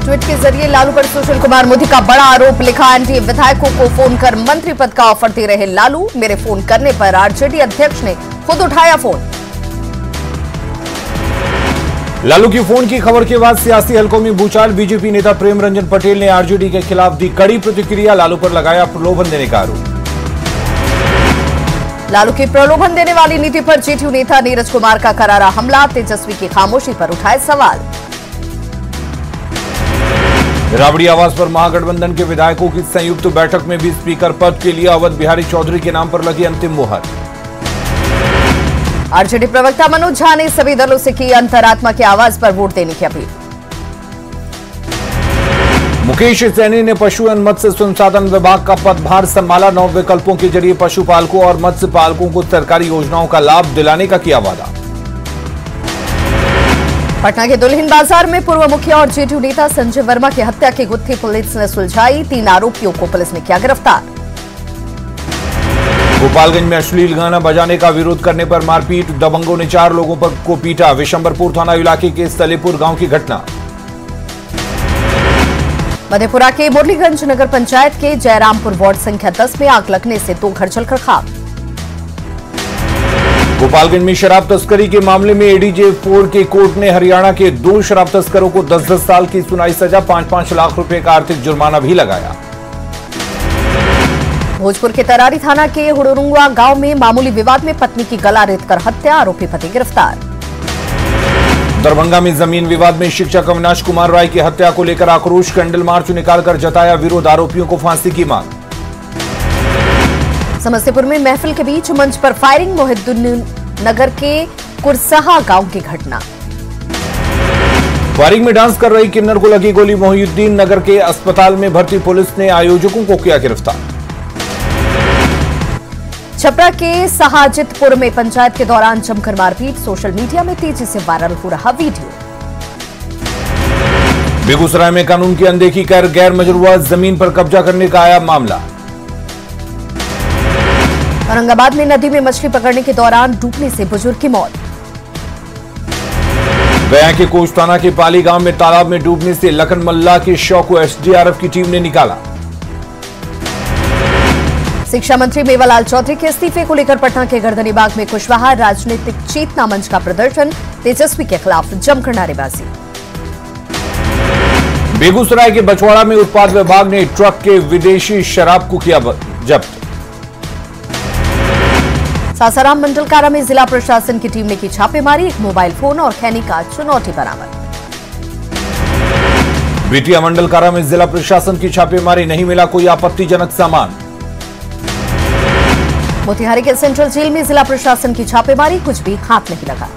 Tweet के जरिए लालू पर सुशील कुमार मोदी का बड़ा आरोप लिखा। एनडीए विधायकों को फोन कर मंत्री पद का ऑफर दे रहे लालू। मेरे फोन करने पर आरजेडी अध्यक्ष ने खुद उठाया फोन। लालू की फोन की खबर के बाद सियासी हलकों में भूचाल। बीजेपी नेता प्रेम रंजन पटेल ने आरजेडी के खिलाफ दी कड़ी प्रतिक्रिया। लालू पर लगाया प्रलोभन देने का आरोप। लालू की प्रलोभन देने वाली नीति पर जेडीयू नेता नीरज कुमार का करारा हमला। तेजस्वी की खामोशी पर उठाए सवाल। राबड़ी आवास पर महागठबंधन के विधायकों की संयुक्त बैठक में भी स्पीकर पद के लिए अवध बिहारी चौधरी के नाम पर लगी अंतिम मुहर। आरजेडी प्रवक्ता मनोज झा ने सभी दलों से की अंतरात्मा की आवाज पर वोट देने की अपील। मुकेश सैनी ने पशु एवं मत्स्य संसाधन विभाग का पदभार संभाला। 9 विकल्पों के जरिए पशुपालकों और मत्स्य पालकों को सरकारी योजनाओं का लाभ दिलाने का किया वादा। पटना के दुल्हिन बाजार में पूर्व मुखिया और जेडीयू नेता संजय वर्मा की हत्या की गुत्थी पुलिस ने सुलझाई। 3 आरोपियों को पुलिस ने किया गिरफ्तार। गोपालगंज में अश्लील गाना बजाने का विरोध करने पर मारपीट। दबंगों ने 4 लोगों को पीटा। विशंबरपुर थाना इलाके के सलेपुर गांव की घटना। मधेपुरा के मुरलीगंज नगर पंचायत के जयरामपुर वार्ड संख्या 10 में आग लगने से 2 घर जलकर खाक। गोपालगंज में शराब तस्करी के मामले में एडीजे 4 के कोर्ट ने हरियाणा के 2 शराब तस्करों को 10-10 साल की सुनाई सजा। 5-5 लाख रुपए का आर्थिक जुर्माना भी लगाया। भोजपुर के तरारी थाना के हुड़रुंगा गांव में मामूली विवाद में पत्नी की गला रेतकर हत्या। आरोपी पति गिरफ्तार। दरभंगा में जमीन विवाद में शिक्षक अविनाश कुमार राय की हत्या को लेकर आक्रोश। कैंडल मार्च निकालकर जताया विरोध। आरोपियों को फांसी की मांग। समस्तीपुर में महफिल के बीच मंच पर फायरिंग। मोहिद्दीन नगर के कुरसहा गांव की घटना। फायरिंग में डांस कर रही किन्नर को लगी गोली। मोहिद्दीन नगर के अस्पताल में भर्ती पुलिस ने आयोजकों को किया गिरफ्तार। छपरा के सहाजितपुर में पंचायत के दौरान जमकर मारपीट। सोशल मीडिया में तेजी से वायरल हो रहा वीडियो। बेगूसराय में कानून की अनदेखी कर गैर मजरूआ जमीन पर कब्जा करने का आया मामला। औरंगाबाद में नदी में मछली पकड़ने के दौरान डूबने से बुजुर्ग की मौत। गया के कोचताना के पाली गांव में तालाब में डूबने से लखन मल्ला के शव को एसडीआरएफ की टीम ने निकाला। शिक्षा मंत्री मेवालाल चौधरी के इस्तीफे को लेकर पटना के गर्दनीबाग में कुशवाहा राजनीतिक चेतना मंच का प्रदर्शन। तेजस्वी के खिलाफ जमकर नारेबाजी। बेगूसराय के बछवाड़ा में उत्पाद विभाग ने ट्रक के विदेशी शराब को किया जब्त। सासाराम मंडल कारा में जिला प्रशासन की टीम ने की छापेमारी। एक मोबाइल फोन और खैनी का चुनौती बरामद। बेटिया मंडल कारा में जिला प्रशासन की छापेमारी। नहीं मिला कोई आपत्तिजनक सामान। मोतिहारी के सेंट्रल जेल में जिला प्रशासन की छापेमारी। कुछ भी हाथ नहीं लगा।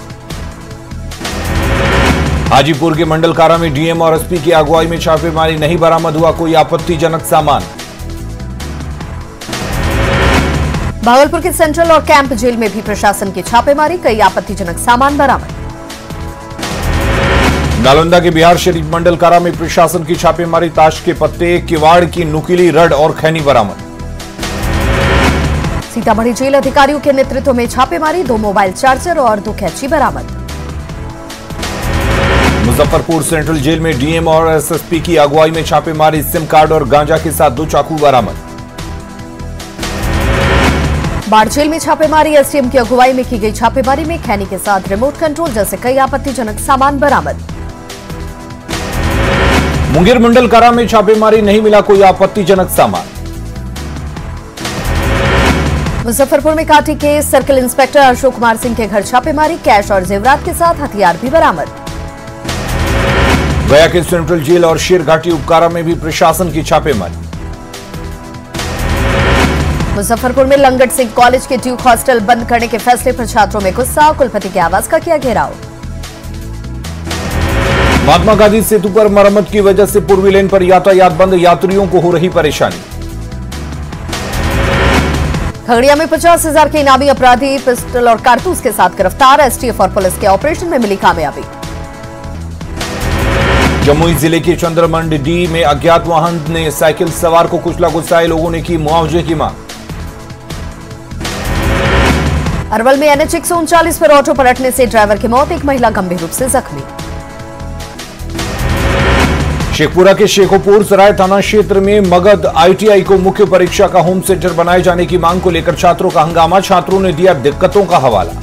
हाजीपुर के मंडल कारा में डीएम और एसपी की अगुवाई में छापेमारी। नहीं बरामद हुआ कोई आपत्तिजनक सामान। भागलपुर के सेंट्रल और कैंप जेल में भी प्रशासन की छापेमारी। कई आपत्तिजनक सामान बरामद। नालंदा के बिहार शरीफ मंडल कारा में प्रशासन की छापेमारी। ताश के पत्ते, किवाड़ की नुकीली रड और खैनी बरामद। सीतामढ़ी जेल अधिकारियों के नेतृत्व में छापेमारी। 2 मोबाइल चार्जर और 2 कैंची बरामद। मुजफ्फरपुर सेंट्रल जेल में डीएम और एसएसपी की अगुवाई में छापेमारी। सिम कार्ड और गांजा के साथ 2 चाकू बरामद। बाढ़ जेल में छापेमारी। एसडीएम की अगुवाई में की गई छापेमारी में खैनी के साथ रिमोट कंट्रोल जैसे कई आपत्तिजनक सामान बरामद। मुंगेर मंडल कारा में छापेमारी। नहीं मिला कोई आपत्तिजनक सामान। मुजफ्फरपुर में काठी के सर्किल इंस्पेक्टर अशोक कुमार सिंह के घर छापेमारी। कैश और जेवरात के साथ हथियार भी बरामद। गया के सेंट्रल जेल और शेरघाटी उपकारा में भी प्रशासन की छापेमारी। मुजफ्फरपुर में लंगट सिंह कॉलेज के ड्यूक हॉस्टल बंद करने के फैसले पर छात्रों में गुस्सा। कुलपति के आवास का किया घेराव। महात्मा गांधी सेतु पर मरम्मत की वजह से पूर्वी लेन पर यातायात बंद। यात्रियों को हो रही परेशानी। खगड़िया में 50,000 के इनामी अपराधी पिस्टल और कारतूस के साथ गिरफ्तार। एसटीएफ और पुलिस के ऑपरेशन में मिली कामयाबी। जमुई जिले के चंद्रमंडी में अज्ञात वाहन ने साइकिल सवार को कुचला। गुस्साए लोगों ने की मुआवजे की मांग। अरवल में एनएच 139 पर ऑटो पलटने से ड्राइवर की मौत। एक महिला गंभीर रूप से जख्मी। शेखपुरा के शेखोपुर सराय थाना क्षेत्र में मगध आईटीआई को मुख्य परीक्षा का होम सेंटर बनाए जाने की मांग को लेकर छात्रों का हंगामा। छात्रों ने दिया दिक्कतों का हवाला।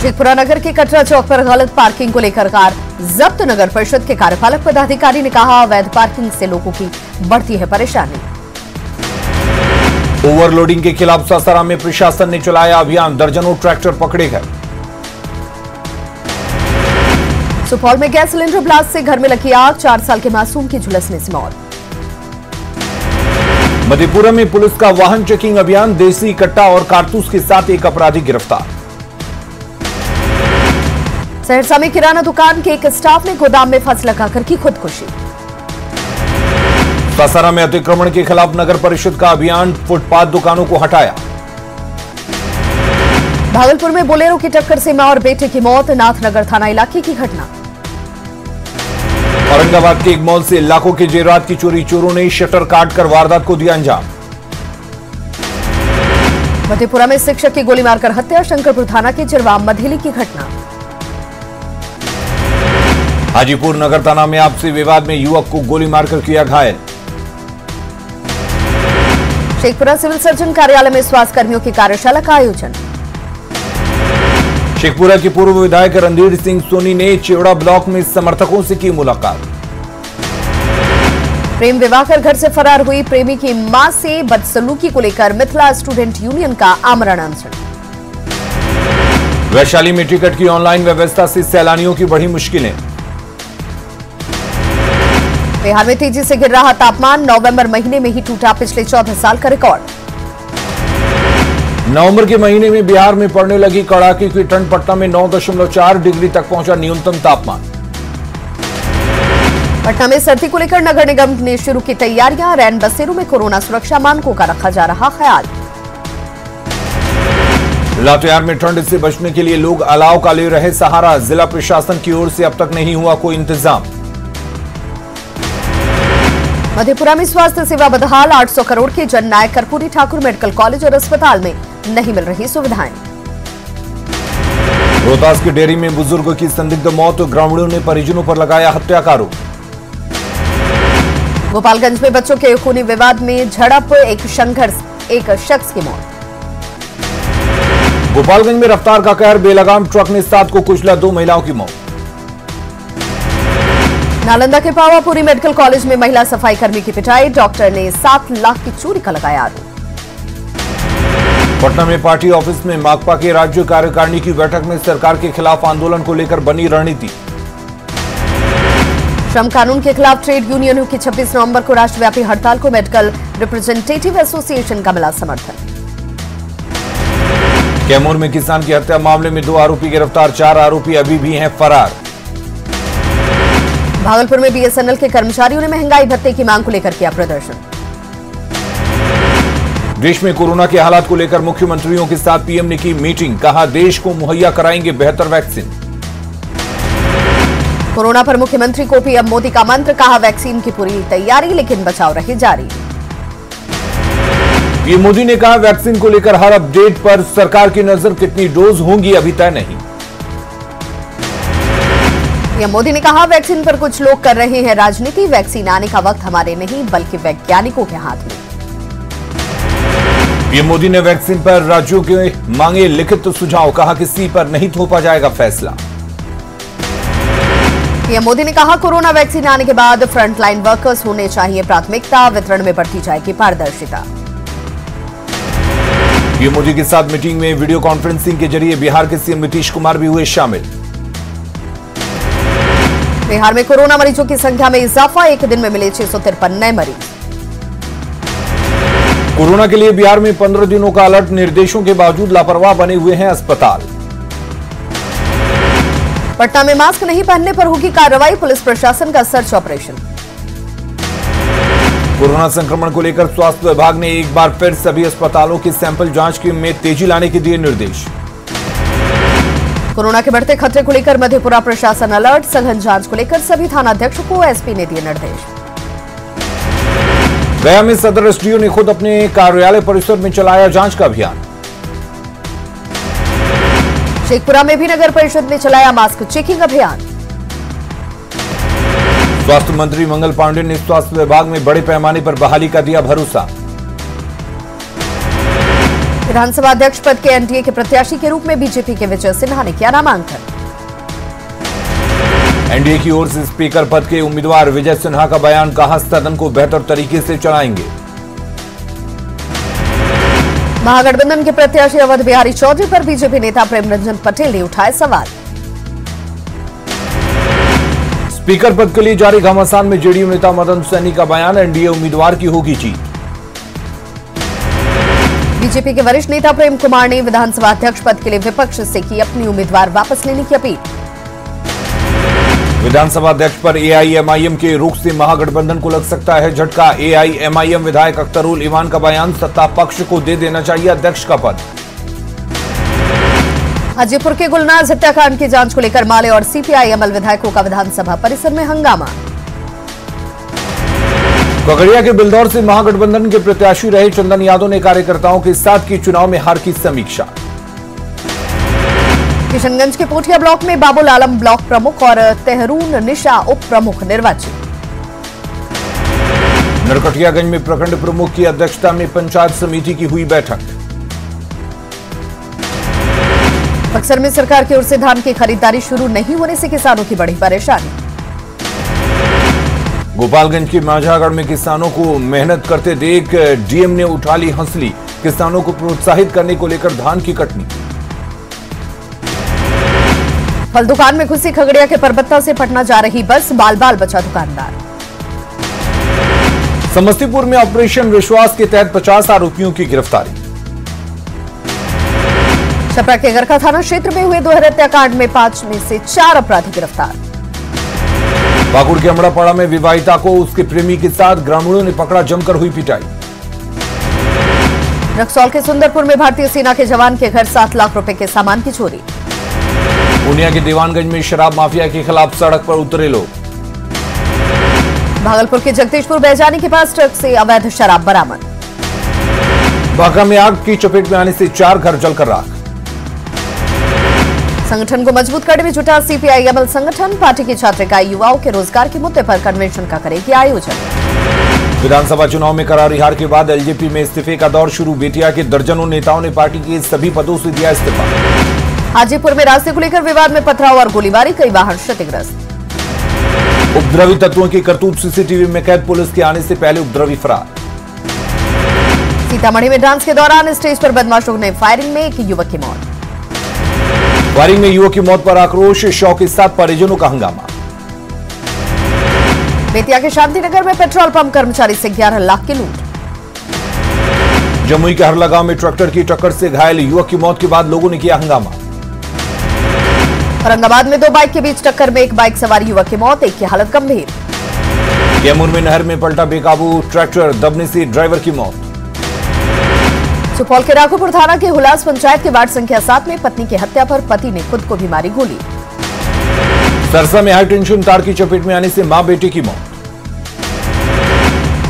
शेखपुरा नगर के कटरा चौक पर गलत पार्किंग को लेकर कार जब्त। नगर परिषद के कार्यपालक पदाधिकारी ने कहा, अवैध पार्किंग से लोगों की बढ़ती है परेशानी। ओवरलोडिंग के खिलाफ सासाराम में प्रशासन ने चलाया अभियान। दर्जनों ट्रैक्टर पकड़े गए। सुपौल में गैस सिलेंडर ब्लास्ट से घर में लगी आग। 4 साल के मासूम की झुलसने से मौत। मधेपुरा में पुलिस का वाहन चेकिंग अभियान। देसी कट्टा और कारतूस के साथ एक अपराधी गिरफ्तार। सहरसा में किराना दुकान के एक स्टाफ ने गोदाम में फंस लगाकर की खुदकुशी। सासाराम में अतिक्रमण के खिलाफ नगर परिषद का अभियान। फुटपाथ दुकानों को हटाया। भागलपुर में बोलेरो की टक्कर से मां और बेटे की मौत। नाथनगर थाना इलाके की घटना। औरंगाबाद के एक मॉल से लाखों के जेवरात की चोरी। चोरों ने शटर काटकर वारदात को दिया अंजाम। मधेपुरा में शिक्षक की गोली मारकर हत्या। शंकरपुर थाना के चिरवा मधेली की घटना। हाजीपुर नगर थाना में आपसी विवाद में युवक को गोली मारकर किया घायल। शेखपुरा सिविल सर्जन कार्यालय में स्वास्थ्य कर्मियों की कार्यशाला का आयोजन। शेखपुरा के पूर्व विधायक रणधीर सिंह सोनी ने चेवड़ा ब्लॉक में समर्थकों से की मुलाकात। प्रेम विवाह कर घर से फरार हुई प्रेमी की मां से बदसलूकी को लेकर मिथिला स्टूडेंट यूनियन का आमरण अनशन। वैशाली में टिकट की ऑनलाइन व्यवस्था से सैलानियों की बढ़ी मुश्किलें। बिहार में तेजी से गिर रहा तापमान। नवंबर महीने में ही टूटा पिछले 14 साल का रिकॉर्ड। नवंबर के महीने में बिहार में पड़ने लगी कड़ाके की ठंड। पटना में 9.4 डिग्री तक पहुंचा न्यूनतम तापमान। पटना में सर्दी को लेकर नगर निगम ने शुरू की तैयारियां। रैन बसेरों में कोरोना सुरक्षा मानकों का रखा जा रहा ख्याल। लातेहार में ठंड से बचने के लिए लोग अलाव का ले रहे सहारा। जिला प्रशासन की ओर से अब तक नहीं हुआ कोई इंतजाम। मधेपुरा में स्वास्थ्य सेवा बदहाल। 800 करोड़ के जननायक कर्पूरी ठाकुर मेडिकल कॉलेज और अस्पताल में नहीं मिल रही सुविधाएं। रोहतास की डेयरी में बुजुर्ग की संदिग्ध मौत। ग्रामीणों ने परिजनों पर लगाया हत्या का आरोप। गोपालगंज में बच्चों के खूनी विवाद में झड़प। एक शख्स की मौत। गोपालगंज में रफ्तार का कहर। बेलगाम ट्रक ने 7 को कुचला। 2 महिलाओं की मौत। नालंदा के पावापुरी मेडिकल कॉलेज में महिला सफाई कर्मी की पिटाई। डॉक्टर ने 7 लाख की चोरी का लगाया आरोप। पटना में पार्टी ऑफिस में माकपा के राज्य कार्यकारिणी की बैठक में सरकार के खिलाफ आंदोलन को लेकर बनी रणनीति। श्रम कानून के खिलाफ ट्रेड यूनियनों की 26 नवंबर को राष्ट्रव्यापी हड़ताल को मेडिकल रिप्रेजेंटेटिव एसोसिएशन का मिला समर्थन। कैमूर में किसान की हत्या मामले में 2 आरोपी गिरफ्तार। 4 आरोपी अभी भी हैं फरार। भागलपुर में बीएसएनएल के कर्मचारियों ने महंगाई भत्ते की मांग को लेकर किया प्रदर्शन। देश में कोरोना के हालात को लेकर मुख्यमंत्रियों के साथ पीएम ने की मीटिंग। कहा, देश को मुहैया कराएंगे बेहतर वैक्सीन। कोरोना पर मुख्यमंत्री को पीएम मोदी का मंत्र। कहा, वैक्सीन की पूरी तैयारी लेकिन बचाव रहे जारी। पीएम मोदी ने कहा, वैक्सीन को लेकर हर अपडेट पर सरकार की नजर। कितनी डोज होंगी अभी तय नहीं। पीएम मोदी ने कहा, वैक्सीन पर कुछ लोग कर रहे हैं राजनीति। वैक्सीन आने का वक्त हमारे नहीं बल्कि वैज्ञानिकों के हाथ में। पीएम मोदी ने वैक्सीन पर राज्यों के मांगे लिखित सुझाव। कहा, किसी पर नहीं थोपा जाएगा फैसला। पीएम मोदी ने कहा, कोरोना वैक्सीन आने के बाद फ्रंटलाइन वर्कर्स होने चाहिए प्राथमिकता। वितरण में बढ़ती जाएगी पारदर्शिता। पीएम मोदी के साथ मीटिंग में वीडियो कॉन्फ्रेंसिंग के जरिए बिहार के सीएम नीतीश कुमार भी हुए शामिल। बिहार में कोरोना मरीजों की संख्या में इजाफा। एक दिन में मिले 653 नए मरीज। कोरोना के लिए बिहार में 15 दिनों का अलर्ट। निर्देशों के बावजूद लापरवाह बने हुए हैं अस्पताल। पटना में मास्क नहीं पहनने पर होगी कार्रवाई। पुलिस प्रशासन का सर्च ऑपरेशन। कोरोना संक्रमण को लेकर स्वास्थ्य विभाग ने एक बार फिर सभी अस्पतालों की सैंपल जांच में तेजी लाने के दिए निर्देश। कोरोना के बढ़ते खतरे को लेकर मधेपुरा प्रशासन अलर्ट। सघन जांच को लेकर सभी थानाध्यक्षों को एसपी ने दिए निर्देश। गया में सदर एसडीओ ने खुद अपने कार्यालय परिसर में चलाया जांच का अभियान। शेखपुरा में भी नगर परिषद ने चलाया मास्क चेकिंग अभियान। स्वास्थ्य मंत्री मंगल पांडे ने स्वास्थ्य विभाग में बड़े पैमाने पर बहाली का दिया भरोसा। विधानसभा अध्यक्ष पद के एनडीए के प्रत्याशी के रूप में बीजेपी के विजय सिन्हा ने किया नामांकन। एनडीए की ओर से स्पीकर पद के उम्मीदवार विजय सिन्हा का बयान, कहा सदन को बेहतर तरीके से चलाएंगे। महागठबंधन के प्रत्याशी अवध बिहारी चौधरी पर बीजेपी नेता प्रेम रंजन पटेल ने उठाए सवाल। स्पीकर पद के लिए जारी घमासान में जेडीयू नेता मदन सैनी का बयान, एनडीए उम्मीदवार की होगी जीत। बीजेपी के वरिष्ठ नेता प्रेम कुमार ने विधानसभा अध्यक्ष पद के लिए विपक्ष से की अपनी उम्मीदवार वापस लेने की अपील। विधानसभा अध्यक्ष पर एआईएमआईएम के रुख से महागठबंधन को लग सकता है झटका। एआईएमआईएम विधायक अख्तरुल ईमान का बयान, सत्ता पक्ष को दे देना चाहिए अध्यक्ष का पद। हाजीपुर के गुलनाज हत्याकांड की जांच को लेकर माले और सीपीआई-एमएल विधायकों का विधानसभा परिसर में हंगामा। खगड़िया के बिलदौर से महागठबंधन के प्रत्याशी रहे चंदन यादव ने कार्यकर्ताओं के साथ की चुनाव में हार की समीक्षा। किशनगंज के पोठिया ब्लॉक में बाबुल आलम ब्लॉक प्रमुख और तेहरून निशा उप प्रमुख निर्वाचित। नरकटियागंज में प्रखंड प्रमुख की अध्यक्षता में पंचायत समिति की हुई बैठक। बक्सर में सरकार की ओर से धान की खरीदारी शुरू नहीं होने से किसानों की बड़ी परेशानी। गोपालगंज के माझागढ़ में किसानों को मेहनत करते देख डीएम ने उठा ली हंसली, किसानों को प्रोत्साहित करने को लेकर धान की कटनी। फल दुकान में घुसी खगड़िया के परबत्ता से पटना जा रही बस, बाल बाल बचा दुकानदार। समस्तीपुर में ऑपरेशन विश्वास के तहत 50 आरोपियों की गिरफ्तारी। छपरा के गरखा थाना क्षेत्र में हुए दोहरे हत्याकांड में 5 में से 4 अपराधी गिरफ्तार। पाकुड़ के अमड़ापाड़ा में विवाहिता को उसके प्रेमी के साथ ग्रामीणों ने पकड़ा, जमकर हुई पिटाई। रक्सौल के सुंदरपुर में भारतीय सेना के जवान के घर 7 लाख रुपए के सामान की चोरी। पूर्णिया के दीवानगंज में शराब माफिया के खिलाफ सड़क पर उतरे लोग। भागलपुर के जगदीशपुर बैजानी के पास ट्रक से अवैध शराब बरामद। बांका में आग की चपेट में आने से 4 घर जलकर राख। संगठन को मजबूत करने में जुटा सीपीआई-एमएल संगठन, पार्टी की छात्र इकाई युवाओं के रोजगार के मुद्दे पर कन्वेंशन का करेगी आयोजन। विधानसभा चुनाव में करारी हार के बाद एलजेपी में इस्तीफे का दौर शुरू। बेतिया के दर्जनों नेताओं ने पार्टी के सभी पदों से दिया इस्तीफा। हाजीपुर में रास्ते को लेकर विवाद में पथराव और गोलीबारी, कई वाहन क्षतिग्रस्त। उपद्रवी तत्वों की करतूत सीसीटीवी में कैद, पुलिस के आने से पहले उपद्रवी फरार। सीतामढ़ी में डांस के दौरान स्टेज पर बदमाशों ने फायरिंग में एक युवक की मौत। फायरिंग में युवक की मौत पर आक्रोश, शव के साथ परिजनों का हंगामा। बेतिया के शांतिनगर में पेट्रोल पंप कर्मचारी से 11 लाख की लूट। जमुई के हरला गांव में ट्रैक्टर की टक्कर से घायल युवक की मौत के बाद लोगों ने किया हंगामा। औरंगाबाद में 2 बाइक के बीच टक्कर में एक बाइक सवार युवक की मौत, एक की हालत गंभीर। कैमूर में नहर में पलटा बेकाबू ट्रैक्टर, दबने से ड्राइवर की मौत। सुपौल के राघोपुर थाना के हुलास पंचायत के वार्ड संख्या 7 में पत्नी की हत्या पर पति ने खुद को भी मारी गोली। सरसा में हाई टेंशन तार की चपेट में आने से मां बेटे की मौत।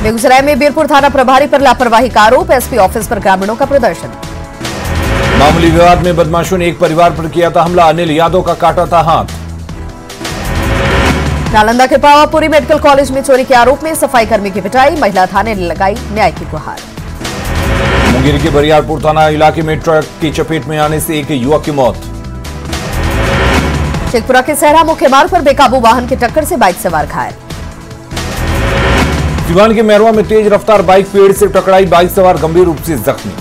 बेगूसराय में बीरपुर थाना प्रभारी पर लापरवाही का आरोप, एसपी ऑफिस पर ग्रामीणों का प्रदर्शन। मामूली विवाद में बदमाशों ने एक परिवार पर किया था हमला, अनिल यादव का काटा था हाथ। नालंदा के पावापुरी मेडिकल कॉलेज में चोरी के आरोप में सफाई कर्मी की पिटाई, महिला थाने ने लगाई न्याय की गुहार। मुंगेर के बरियारपुर थाना इलाके में ट्रक की चपेट में आने से एक युवक की मौत। शेखपुरा के सहरा मुख्य मार्ग पर बेकाबू वाहन की टक्कर से बाइक सवार घायल। सिवान के मैरवा में तेज रफ्तार बाइक पेड़ से टकराई, बाइक सवार गंभीर रूप से जख्मी।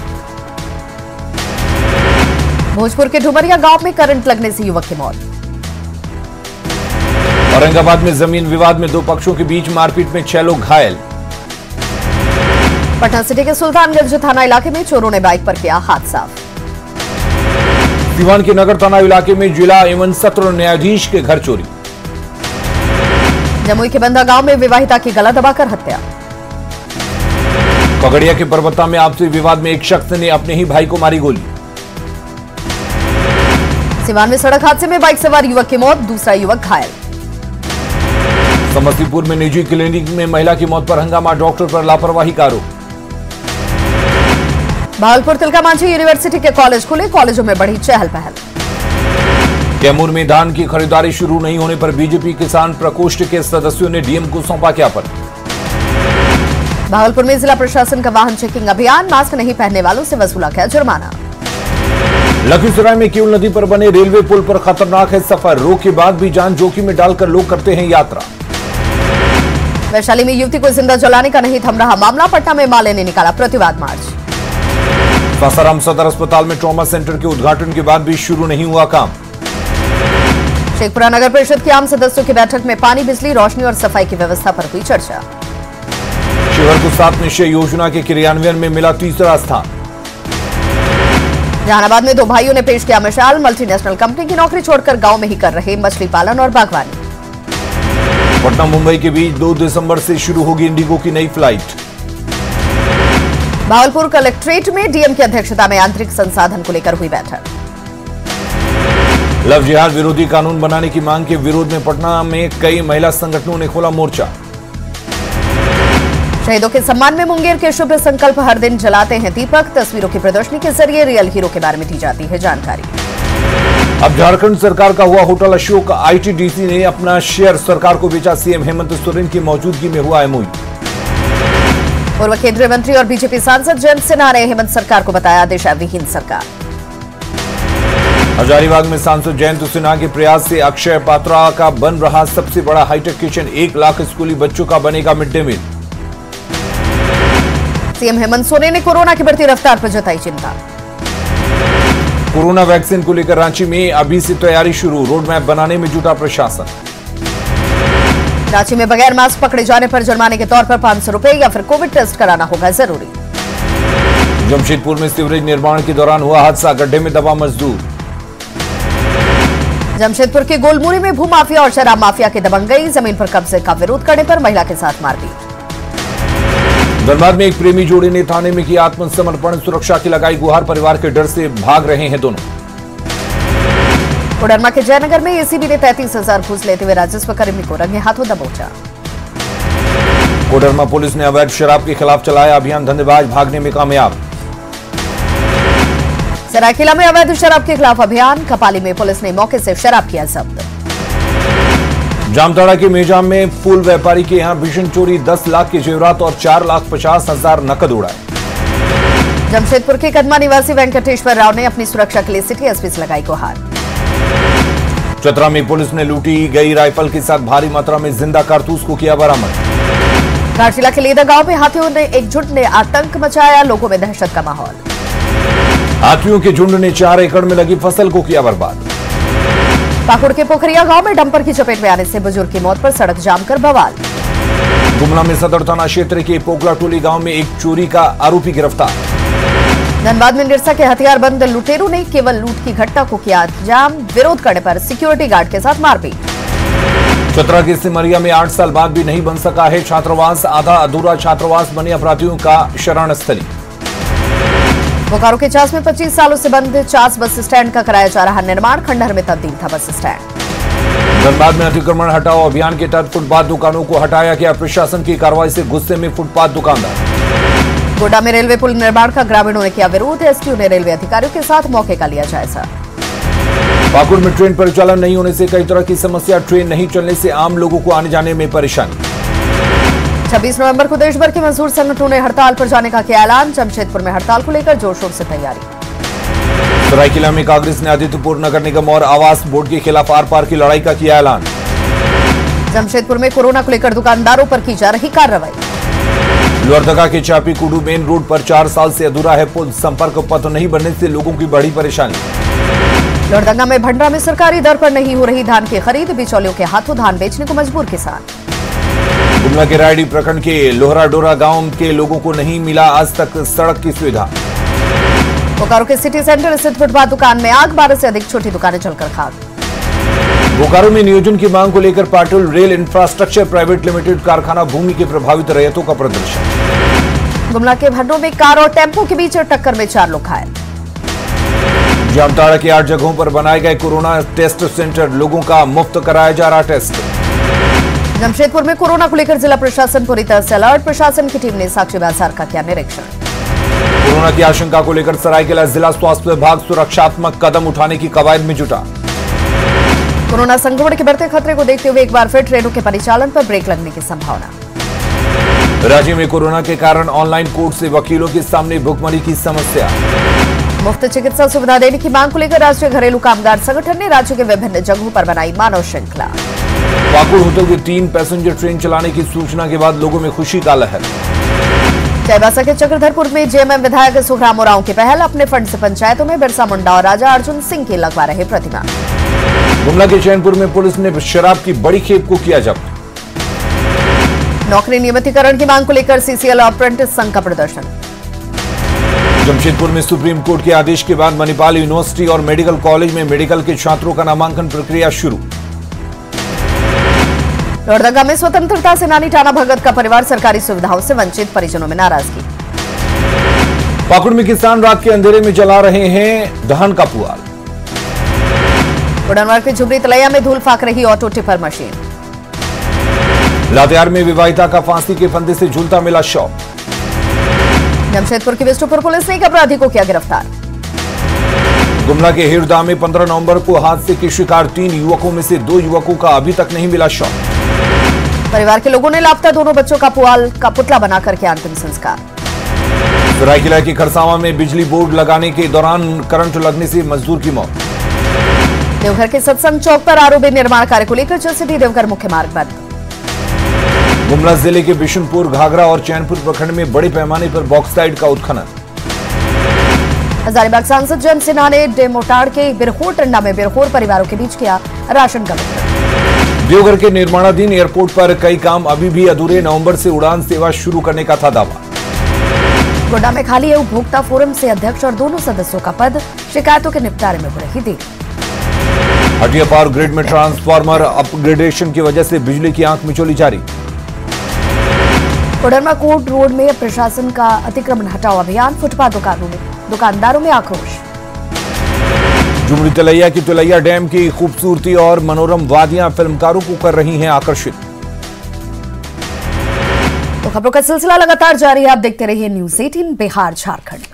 भोजपुर के डुमरिया गांव में करंट लगने से युवक की मौत। औरंगाबाद में जमीन विवाद में 2 पक्षों के बीच मारपीट में 6 लोग घायल। पटना सिटी के सुल्तानगंज थाना इलाके में चोरों ने बाइक पर किया हाथ साफ। सिवान के नगर थाना इलाके में जिला एवं सत्र न्यायाधीश के घर चोरी। जमुई के बंदा गांव में विवाहिता की गला दबाकर हत्या। खगड़िया के परबत्ता में आपसी विवाद में एक शख्स ने अपने ही भाई को मारी गोली। सिवान में सड़क हादसे में बाइक सवार युवक की मौत, दूसरा युवक घायल। समस्तीपुर में निजी क्लिनिक में महिला की मौत पर हंगामा, डॉक्टर पर लापरवाही का आरोप। भागलपुर तिलका मांझी यूनिवर्सिटी के कॉलेज खुले, कॉलेजों में बढ़ी चहल पहल। कैमूर में धान की खरीदारी शुरू नहीं होने पर बीजेपी किसान प्रकोष्ठ के सदस्यों ने डीएम को सौंपा ज्ञापन। भागलपुर में जिला प्रशासन का वाहन चेकिंग अभियान, मास्क नहीं पहनने वालों से वसूला गया जुर्माना। लखीसराय में किउल नदी पर बने रेलवे पुल पर खतरनाक है सफर, रोक के बाद भी जान जोखिम में डालकर लोग करते हैं यात्रा। वैशाली में युवती को जिंदा जलाने का नहीं थम रहा मामला, पटना में माले ने निकाला प्रतिवाद मार्च। सासाराम सदर अस्पताल में ट्रॉमा सेंटर के उद्घाटन के बाद भी शुरू नहीं हुआ काम। शेखपुरा नगर परिषद की आम सदस्यों की बैठक में पानी, बिजली, रोशनी और सफाई की व्यवस्था पर हुई चर्चा। शिवहर को 7 निश्चय योजना के क्रियान्वयन में मिला तीसरा स्थान। जहानाबाद में 2 भाइयों ने पेश किया मिसाल, मल्टीनेशनल कंपनी की नौकरी छोड़कर गांव में ही कर रहे मछली पालन और बागवानी। पटना मुंबई के बीच 2 दिसंबर से शुरू होगी इंडिगो की नई फ्लाइट। भागलपुर कलेक्ट्रेट में डीएम की अध्यक्षता में आंतरिक संसाधन को लेकर हुई बैठक। लव जिहाद विरोधी कानून बनाने की मांग के विरोध में पटना में कई महिला संगठनों ने खोला मोर्चा। शहीदों के सम्मान में मुंगेर के शुभ संकल्प हर दिन जलाते हैं दीपक, तस्वीरों की प्रदर्शनी के जरिए रियल हीरो के बारे में दी जाती है जानकारी। अब झारखंड सरकार का हुआ होटल अशोक, आईटीडीसी ने अपना शेयर सरकार को बेचा, सीएम हेमंत सोरेन की मौजूदगी में हुआ एमओयू। पूर्व केंद्रीय मंत्री और बीजेपी सांसद जयंत सिन्हा ने हेमंत सरकार को बताया दिशा विहीन सरकार। हजारीबाग में सांसद जयंत सिन्हा के प्रयास से अक्षय पात्रा का बन रहा सबसे बड़ा हाईटेक किचन, 1 लाख स्कूली बच्चों का बनेगा mid day meal. CM Hemant Soren ने कोरोना की बढ़ती रफ्तार पर जताई चिंता। कोरोना वैक्सीन को लेकर रांची में अभी से तैयारी शुरू, रोड मैप बनाने में जुटा प्रशासन। रांची में बगैर मास्क पकड़े जाने पर जुर्माने के तौर पर 500 रुपए या फिर कोविड टेस्ट कराना होगा जरूरी। जमशेदपुर में सीवरेज निर्माण के दौरान हुआ हादसा, गड्ढे में दबा मजदूर। जमशेदपुर के गोलमुरी में भूमाफिया और शराब माफिया की दबंगई, जमीन पर कब्जे का विरोध करने पर महिला के साथ मारपीट। धनबाद में एक प्रेमी जोड़े ने थाने में किया आत्मसमर्पण, सुरक्षा की लगाई गुहार, परिवार के डर से भाग रहे हैं दोनों। कोडरमा के जयनगर में एसीबी ने 33,000 घूस लेते हुए राजस्व कर्मी को रंगे हाथों दबोचा। कोडरमा पुलिस ने अवैध शराब के खिलाफ चलाया अभियान, धंधेबाज भागने में कामयाब। सरायकेला में अवैध शराब के खिलाफ अभियान, कपाली में पुलिस ने मौके से शराब किया जब्त। जामताड़ा के मेजाम में फूल व्यापारी के यहां भीषण चोरी, 10 लाख के जेवरात और 4,50,000 नकद उड़ाए। जमशेदपुर के कदमा निवासी वेंकटेश्वर राव ने अपनी सुरक्षा के लिए सिटी एसपी से लगाई गुहार। चतरा में पुलिस ने लूटी गई राइफल के साथ भारी मात्रा में जिंदा कारतूस को किया बरामद। घाटशिला के लीदा गांव में हाथियों ने एकजुट ने आतंक मचाया, लोगों में दहशत का माहौल। हाथियों के झुंड ने 4 एकड़ में लगी फसल को किया बर्बाद। पाकुड़ के पोखरिया गांव में डंपर की चपेट में आने से बुजुर्ग की मौत पर सड़क जाम कर बवाल। गुमला में सदर थाना क्षेत्र के पोकला टोली गांव में एक चोरी का आरोपी गिरफ्तार। धनबाद में निरसा के हथियारबंद लुटेरों ने केवल लूट की घटना को किया अंजाम, विरोध करने पर सिक्योरिटी गार्ड के साथ मारपीट। चतरा के सिमरिया में 8 साल बाद भी नहीं बन सका है छात्रावास, आधा अधूरा छात्रावास बने अपराधियों का शरण स्थली। बोकारो के चास में 25 सालों से बंद चास बस स्टैंड का कराया जा रहा निर्माण, खंडहर में तब्दील था बस स्टैंड। धनबाद में अतिक्रमण हटाओ अभियान के तहत फुटपाथ दुकानों को हटाया गया, प्रशासन की कार्रवाई से गुस्से में फुटपाथ दुकानदार। गोड्डा में रेलवे पुल निर्माण का ग्रामीणों ने किया विरोध, एसटीओ ने रेलवे अधिकारियों के साथ मौके का लिया जायजा। पाकुड़ में ट्रेन परिचालन नहीं होने से कई तरह की समस्या, ट्रेन नहीं चलने से आम लोगों को आने जाने में परेशानी। 26 नवंबर को देश भर के मजदूर संगठनों ने हड़ताल पर जाने का किया ऐलान, जमशेदपुर में हड़ताल को लेकर जोर शोर से तैयारी। सरायकेला में कांग्रेस ने आदित्यपुर नगर निगम और आवास बोर्ड के खिलाफ आर पार की लड़ाई का किया ऐलान। जमशेदपुर में कोरोना को लेकर दुकानदारों पर की जा रही कार्रवाई। लोहरदगा के चापी कुडू मेन रोड पर 4 साल से अधूरा है पुल, संपर्क पथ नहीं बनने से लोगों की बड़ी परेशानी। लोहरदगा में भंडरा में सरकारी दर पर नहीं हो रही धान की खरीद, बिचौलियों के हाथों धान बेचने को मजबूर किसान। गुमला के रायडी प्रखंड के लोहरा डोरा गांव के लोगों को नहीं मिला आज तक सड़क की सुविधा। बोकारो के सिटी सेंटर स्थित फुटपाथ दुकान में आग, 12 से अधिक छोटी दुकानें जलकर खाक। बोकारो में नियोजन की मांग को लेकर Patil rail infrastructure private limited कारखाना भूमि के प्रभावित रैयतों का प्रदर्शन। गुमला के भंडों में कार और टेम्पो के बीच टक्कर में 4 लोग घायल। जामताड़ा के 8 जगहों पर बनाए गए कोरोना टेस्ट सेंटर, लोगों का मुफ्त कराया जा रहा टेस्ट। जमशेदपुर में कोरोना को लेकर जिला प्रशासन पूरी तरह से अलर्ट, प्रशासन की टीम ने साक्षी बाजार का किया निरीक्षण। कोरोना की आशंका को लेकर सरायकेला जिला स्वास्थ्य विभाग सुरक्षात्मक कदम उठाने की कवायद में जुटा। कोरोना संक्रमण के बढ़ते खतरे को देखते हुए एक बार फिर ट्रेनों के परिचालन पर ब्रेक लगने की संभावना। राज्य में कोरोना के कारण ऑनलाइन कोर्ट से वकीलों के सामने भुखमरी की समस्या। मुफ्त चिकित्सा सुविधा देने की मांग को लेकर राष्ट्रीय घरेलू कामगार संगठन ने राज्य के विभिन्न जगहों पर बनाई मानव श्रृंखला। पाकुड़ होते 3 पैसेंजर ट्रेन चलाने की सूचना के बाद लोगों में खुशी का लहर। चाईबासा के चक्रधरपुर में जेएमएम विधायक सुखराम उरांव की पहल, अपने फंड से पंचायतों में बिरसा मुंडा और राजा अर्जुन सिंह की लगवा रहे प्रतिमा। गुमला के चैनपुर में पुलिस ने शराब की बड़ी खेप को किया जब्त। नौकरी नियमितीकरण की मांग को लेकर सीसीएल और अप्रेंटिस संघ का प्रदर्शन। जमशेदपुर में सुप्रीम कोर्ट के आदेश के बाद मणिपाल यूनिवर्सिटी और मेडिकल कॉलेज में मेडिकल के छात्रों का नामांकन प्रक्रिया शुरू। लोहरदगा में स्वतंत्रता सेनानी टाना भगत का परिवार सरकारी सुविधाओं से वंचित, परिजनों में नाराजगी। पाकुड़ में किसान रात के अंधेरे में जला रहे हैं धान का पुआल। उड़नवार के झुमरी तलैया में धूल फाक रही ऑटो टिपर मशीन। लातेहार में विवाहिता का फांसी के फंदे से झूलता मिला शव। जमशेदपुर की बिष्टुपुर पुलिस ने एक अपराधी को किया गिरफ्तार। गुमला के हिरदा में 15 नवंबर को हादसे के शिकार 3 युवकों में से 2 युवकों का अभी तक नहीं मिला शव। परिवार के लोगों ने लापता दोनों बच्चों का पुआल का पुतला बनाकर किया अंतिम संस्कार। सरायकेला के खरसावां में बिजली बोर्ड लगाने के दौरान करंट लगने से मजदूर की मौत। देवघर के सत्संग चौक पर आरओबी निर्माण कार्य को लेकर जसीडीह देवघर मुख्य मार्ग बंद। गुमला जिले के बिशुनपुर, घाघरा और चैनपुर प्रखंड में बड़े पैमाने पर बॉक्साइट का उत्खनन। हजारीबाग सांसद जयंत सिन्हा ने डेमोटाड़ के बिरहोर टंडा में बिरहोर परिवारों के बीच किया राशन का वितरण। देवघर के निर्माणाधीन एयरपोर्ट पर कई काम अभी भी अधूरे, नवंबर से उड़ान सेवा शुरू करने का था दावा। गोड्डा में खाली है उपभोक्ता फोरम से अध्यक्ष और दोनों सदस्यों का पद, शिकायतों के निपटारे में हो रही देरी। हटिया पावर ग्रिड में ट्रांसफार्मर अपग्रेडेशन की वजह से बिजली की आंख मिचौली जारी। कोडरमा कोट रोड में प्रशासन का अतिक्रमण हटाओ अभियान, फुटपाथ दुकानदारों में आक्रोश। झुमरी तलैया की तलैया डैम की खूबसूरती और मनोरम वादियां फिल्मकारों को कर रही हैं आकर्षित। तो खबरों का सिलसिला लगातार जारी है, आप देखते रहिए न्यूज़ 18 बिहार झारखंड।